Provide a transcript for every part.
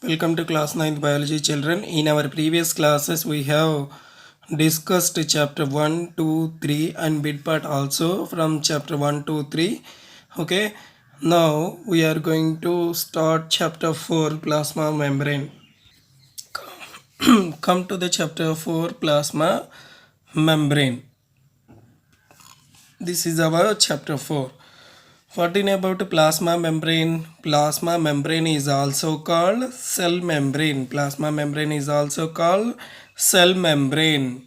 Welcome to class 9th biology children. In our previous classes we have discussed chapter 1, 2, 3 and bit part also from chapter 1 to 3. Okay. Now we are going to start chapter 4 plasma membrane. Come to the chapter 4 plasma membrane. This is our chapter 4. What in about plasma membrane? Plasma membrane is also called cell membrane. Plasma membrane is also called cell membrane.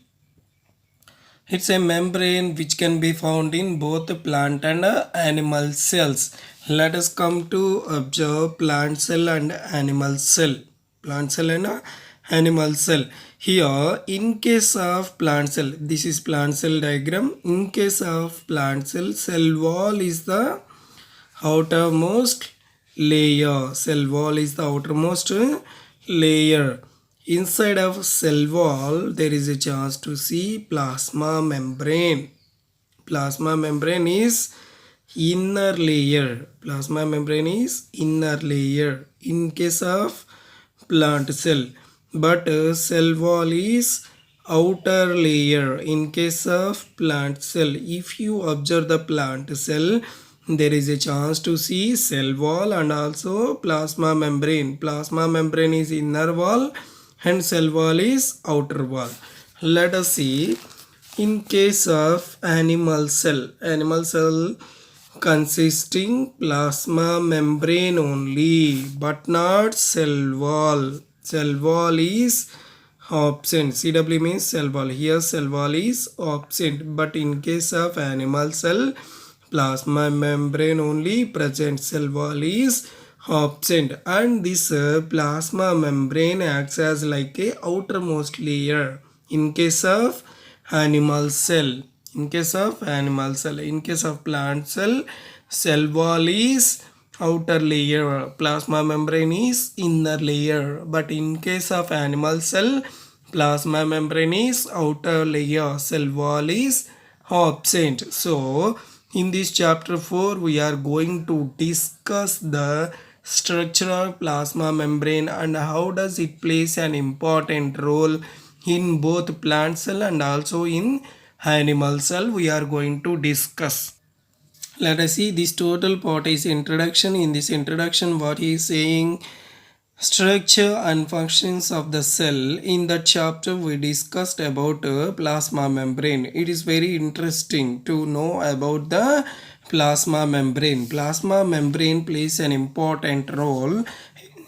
It's a membrane which can be found in both plant and animal cells. Let us come to observe plant cell and animal cell. Plant cell and animal cell. Here, in case of plant cell, this is plant cell diagram. In case of plant cell, cell wall is the outermost layer. Cell wall is the outermost layer. Inside of cell wall there is a chance to see plasma membrane. Plasma membrane is inner layer. Plasma membrane is inner layer in case of plant cell, but cell wall is outer layer in case of plant cell. If you observe the plant cell, there is a chance to see cell wall and also plasma membrane. Plasma membrane is inner wall and cell wall is outer wall. Let us see in case of animal cell consisting plasma membrane only but not cell wall. Cell wall is absent. CW means cell wall. Here cell wall is absent, but in case of animal cell, plasma membrane only present, cell wall is absent, and this plasma membrane acts as like a outermost layer in case of animal cell. In case of animal cell, in case of plant cell, cell wall is outer layer, plasma membrane is inner layer, but in case of animal cell, plasma membrane is outer layer, cell wall is absent. So in this chapter 4 we are going to discuss the structure of plasma membrane and how does it plays an important role in both plant cell and also in animal cell. We are going to discuss. Let us see, this total part is introduction. In this introduction what he is saying, structure and functions of the cell. In that chapter we discussed about plasma membrane. It is very interesting to know about the plasma membrane. Plasma membrane plays an important role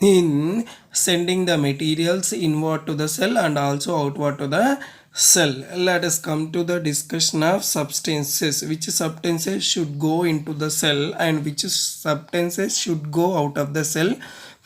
in sending the materials inward to the cell and also outward to the cell. Let us come to the discussion of substances. Which substances should go into the cell and which substances should go out of the cell.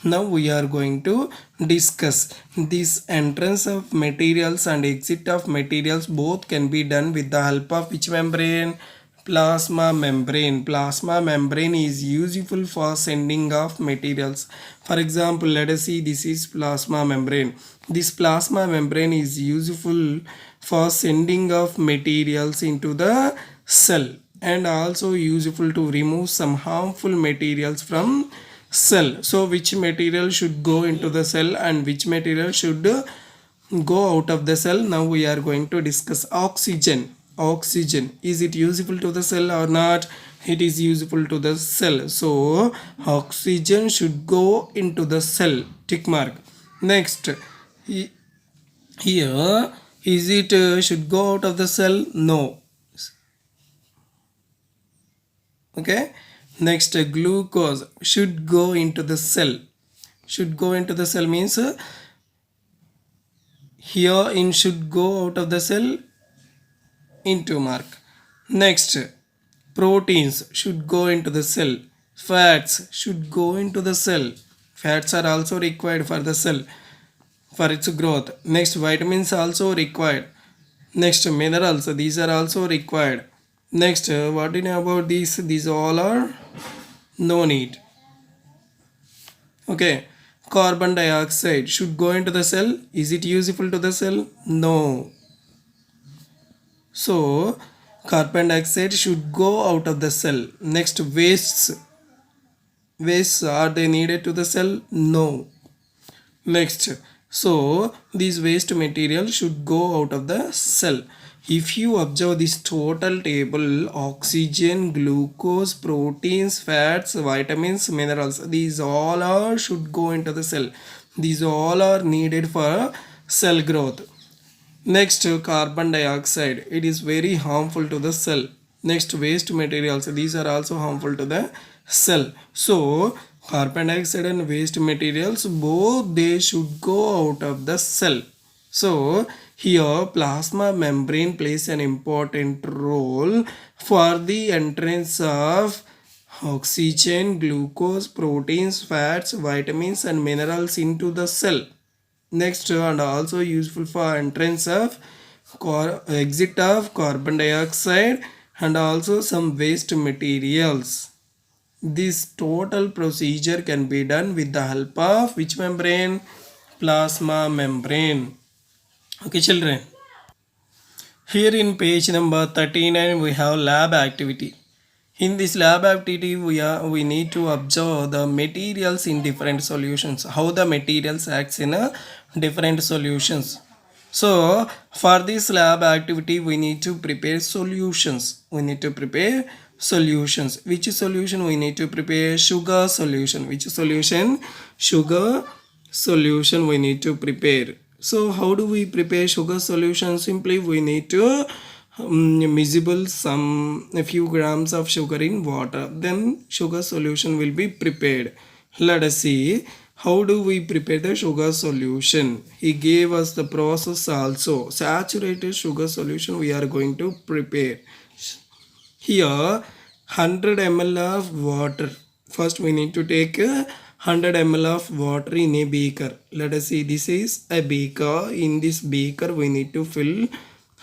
Now we are going to discuss. This entrance of materials and exit of materials both can be done with the help of which membrane? Plasma membrane. Plasma membrane is useful for sending of materials. For example, let us see, this is plasma membrane. This plasma membrane is useful for sending of materials into the cell and also useful to remove some harmful materials from cell. So which material should go into the cell and which material should go out of the cell? Now we are going to discuss. Oxygen. Oxygen, is it useful to the cell or not? It is useful to the cell, so oxygen should go into the cell. Tick mark. Next, here is it should go out of the cell? No. Okay. Next, glucose should go into the cell. Should go into the cell means here in should go out of the cell, into mark. Next, proteins should go into the cell. Fats should go into the cell. Fats are also required for the cell for its growth. Next, vitamins also required. Next, minerals, these are also required. Next, what do you know about these? These all are no need. Okay. Carbon dioxide should go into the cell. Is it useful to the cell? No. So carbon dioxide should go out of the cell. Next, wastes. Wastes, are they needed to the cell? No. Next, so these waste material should go out of the cell. If you observe this total table, oxygen, glucose, proteins, fats, vitamins, minerals, these all are should go into the cell. These all are needed for cell growth. Next, carbon dioxide. It is very harmful to the cell. Next, waste materials. These are also harmful to the cell. So, carbon dioxide and waste materials, both they should go out of the cell. So, here plasma membrane plays an important role for the entrance of oxygen, glucose, proteins, fats, vitamins and minerals into the cell. Next, and also useful for entrance of exit of carbon dioxide and also some waste materials. This total procedure can be done with the help of which membrane? Plasma membrane. Okay, children. Here in page number 39 we have lab activity. In this lab activity we need to observe the materials in different solutions, how the materials acts in a different solutions. So for this lab activity we need to prepare solutions. We need to prepare solutions. Which solution we need to prepare? Sugar solution. Which solution? Sugar solution we need to prepare. So how do we prepare sugar solution? Simply we need to miscible some a few grams of sugar in water, then sugar solution will be prepared. Let us see how do we prepare the sugar solution. He gave us the process also. Saturated sugar solution we are going to prepare. Here 100 ml of water. First we need to take 100 ml of water in a beaker. Let us see, this is a beaker. In this beaker we need to fill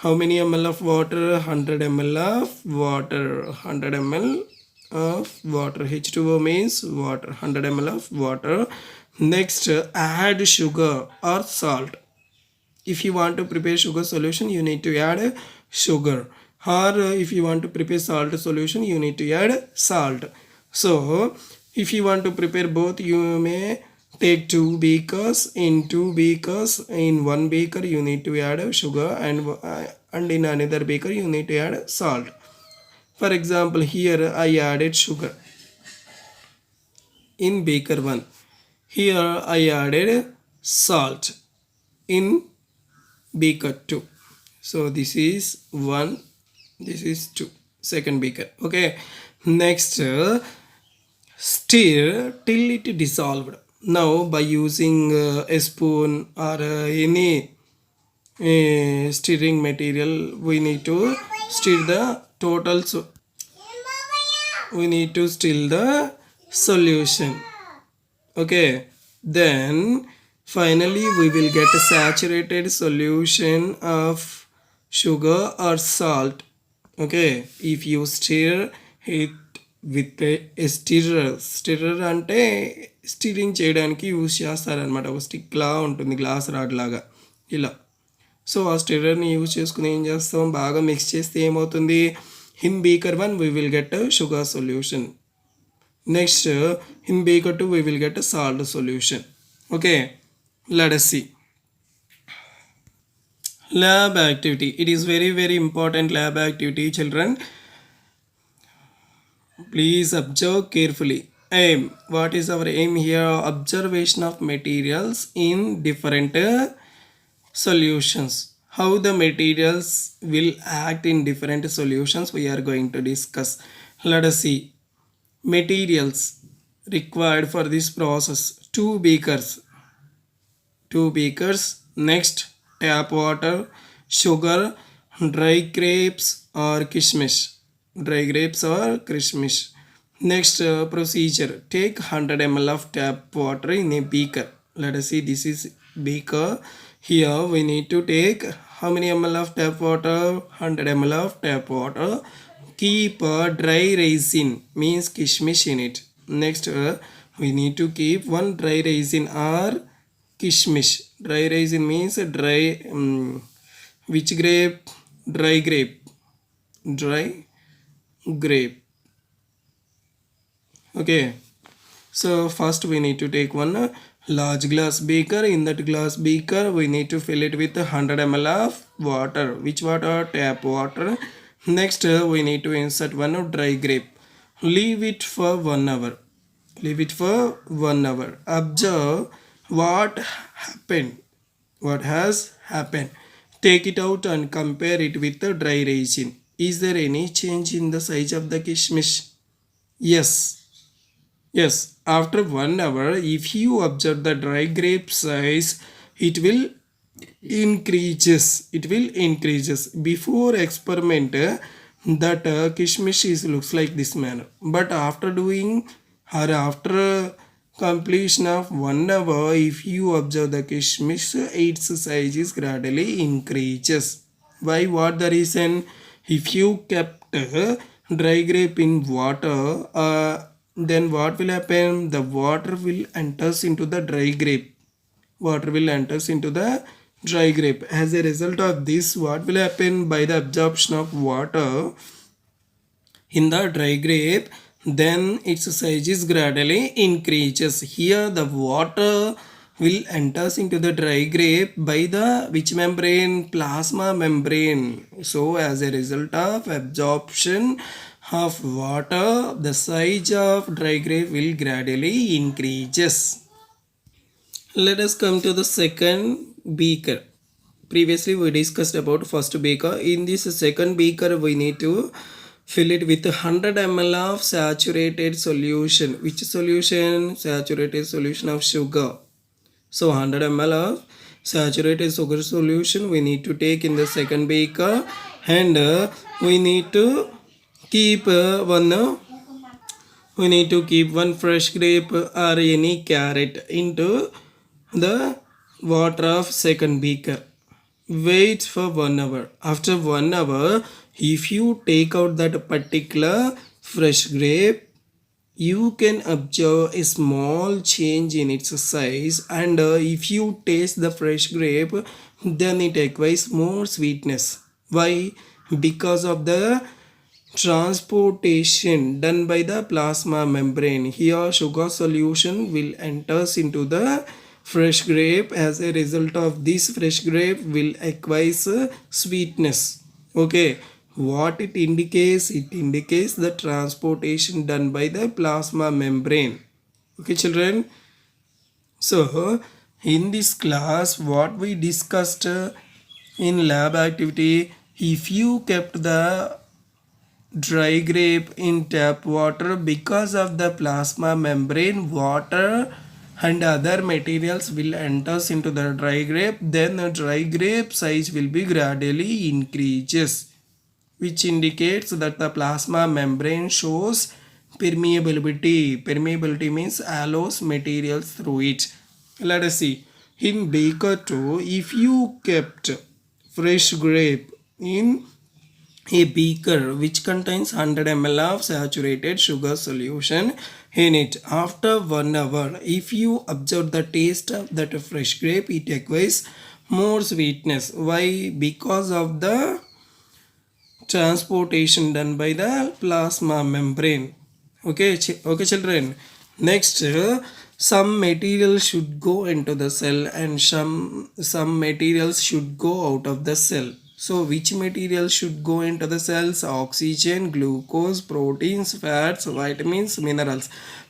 how many ml of water? 100 ml of water. 100 ml of water. H2O means water. 100 ml of water. Next, add sugar or salt. If you want to prepare sugar solution, you need to add sugar. Or if you want to prepare salt solution, you need to add salt. So, if you want to prepare both, you may take two beakers. In two beakers, in one beaker you need to add sugar, and in another beaker you need to add salt. For example, here I added sugar in beaker 1. Here I added salt in beaker 2. So this is 1, this is 2, second beaker. Okay, next, stir till it dissolved. Now by using a spoon or any stirring material, we need to stir the total, we need to stir the solution. Okay, then finally we will get a saturated solution of sugar or salt. Okay, if you stir it with a stirrer అంటే stirring చేయడానికి use చేస్తారనమాట. ఒక stick లా ఉంటుంది, glass rod లాగా ఇలా. So ఆ స్టిర్రర్ని use చేసుకుని ఏం చేస్తాం, బాగా మిక్స్ చేస్తే ఏమవుతుంది, in beaker 1 we will get a sugar solution. Next, in beaker 2 we will get a salt solution. Okay, let us see. Lab activity. It is very important lab activity, children. Please observe carefully. Aim. What is our aim here? Observation of materials in different solutions. How the materials will act in different solutions we are going to discuss. Let us see. Materials required for this process: 2 beakers. Next, tap water, sugar, dry grapes or kishmish. Next, procedure: take 100 ml of tap water in a beaker. Let us see, this is beaker. Here we need to take how many ml of tap water? 100 ml of tap water. Keep dry raisin, means kishmish, in it. Next, we need to keep 1 dry raisin or kishmish. Dry raisin means dry, which grape? Dry grape. Okay, so first we need to take 1 large glass beaker. In that glass beaker we need to fill it with 100 ml of water. Which water? Tap water. Next we need to insert one dry grape. Leave it for 1 hour. Leave it for 1 hour. Observe what happened. What has happened? Take it out and compare it with the dry resin. Is there any change in the size of the kishmish? Yes. Yes. After 1 hour, if you observe the dry grape size, it will increases. It will increases. Before experiment, that kishmish is looks like this manner. But after doing or after completion of 1 hour, if you observe the kishmish, its size is gradually increases. Why? What the reason? If you kept dry grape in water, then what will happen? The water will enters into the dry grape. Water will enters into the dry grape. As a result of this, what will happen? By the absorption of water in the dry grape, then its size is gradually increases. Here the water will enters into the dry grape by the which membrane? Plasma membrane. So as a result of absorption of water, the size of dry grape will gradually increases. Let us come to the second beaker. Previously we discussed about first beaker. In this second beaker we need to fill it with 100 ml of saturated solution. Which solution? Saturated solution of sugar. So 100 ml of saturated sugar solution we need to take in the second beaker, and we need to keep one fresh grape or any carrot into the water of second beaker. Wait for 1 hour. After 1 hour, if you take out that particular fresh grape, you can observe a small change in its size, and if you taste the fresh grape, then it acquires more sweetness. Why? Because of the transportation done by the plasma membrane. Here sugar solution will enters into the fresh grape. As a result of this, fresh grape will acquire sweetness. Okay, what it indicates? It indicates the transportation done by the plasma membrane. Okay children, so in this class what we discussed in lab activity, if you kept the dry grape in tap water, because of the plasma membrane, water and other materials will enters into the dry grape, then the dry grape size will be gradually increases, which indicates that the plasma membrane shows permeability. Permeability means allows materials through it. Let us see. In beaker 2, if you kept fresh grape in a beaker which contains 100 ml of saturated sugar solution in it, after 1 hour, if you observe the taste of that fresh grape, it acquires more sweetness. Why? Because of the transportation done by the plasma membrane. Okay, okay children. Next, some material should go into the cell and some materials should go out of the cell. So which material should go into the cells? Oxygen, glucose, proteins, fats, vitamins, minerals.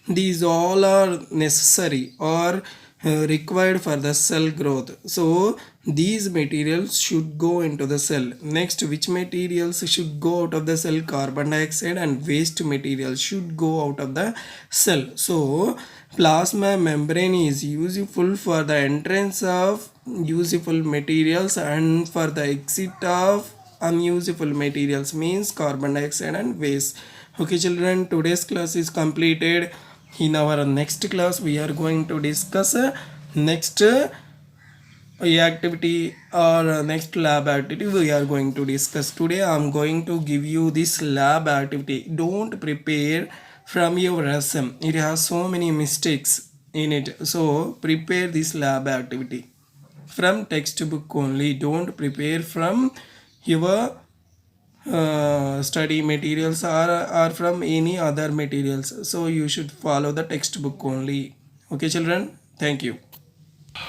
These all are necessary or required for the cell growth. So these materials should go into the cell. Next, which materials should go out of the cell? Carbon dioxide and waste materials should go out of the cell. So plasma membrane is useful for the entrance of useful materials and for the exit of unuseful materials, means carbon dioxide and waste. Okay children, today's class is completed. In our next class we are going to discuss next activity or next lab activity we are going to discuss. Today I am going to give you this lab activity. Don't prepare from your lesson, it has so many mistakes in it. So prepare this lab activity from textbook only. Don't prepare from your study materials or from any other materials. So you should follow the textbook only. Okay children, thank you.